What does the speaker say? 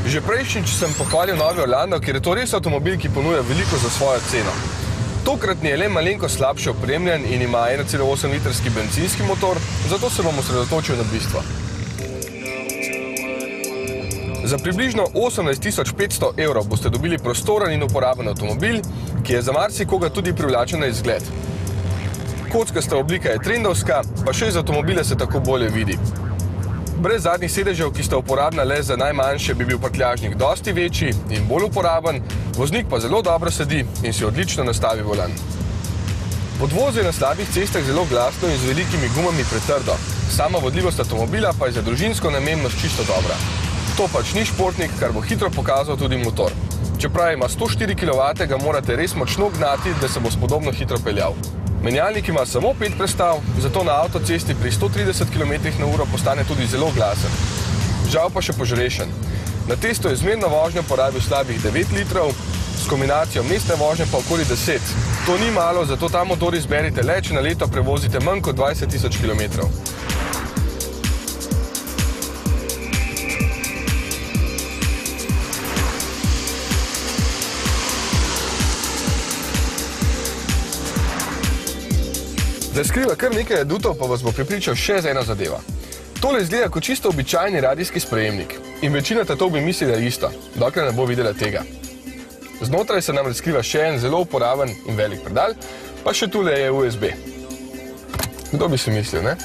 Že prejšnjič sem pohvalil novi Orlando, ker je to res avtomobil, ki ponuja veliko za svojo ceno. Tokratni je le malenko slabše opremljen in ima 1,8 litrski bencinski motor, zato se bom osredotočil na bistvo. Za približno 18 500 evrov boste dobili prostoren in uporaben avtomobil, ki je za marsikoga tudi privlačen na izgled. Kockasta oblika je trendovska, pa še iz avtomobila se tako bolje vidi. Brez zadnjih sedežev, ki sta uporabna le za najmanjše, bi bil prtljažnik dosti večji in bolj uporaben, voznik pa zelo dobro sedi in si odlično nastavi volan. Podvoz je na slabih cestah zelo glasno in z velikimi gumami pretrdo. Sama vodljivost avtomobila pa je za družinsko namembnost čisto dobra. To pač ni športnik, kar bo hitro pokazal tudi motor. Čeprav ima 104 kW, ga morate res močno gnati, da se bo spodobno hitro peljal. Menjalnik ima samo 5 prestav, zato na avtocesti pri 130 km/h postane tudi zelo glasen. Žal pa še požrešen. Na testu je zmerno vožnjo porabil slabih 9 litrov, s kombinacijo mestne vožnje pa okoli 10. To ni malo, zato ta motor izberite le, če na leto prevozite manj kot 20 000 km. Da skriva kar nekaj adutov, pa vas bo prepričal še z eno zadeva. Tole izgleda kot čisto običajni radijski sprejemnik in večina tatov bi mislila isto, dokler ne bo videla tega. Znotraj se namreč skriva še en zelo uporaben in velik predal, pa še tule je USB. Kdo bi si mislil, ne?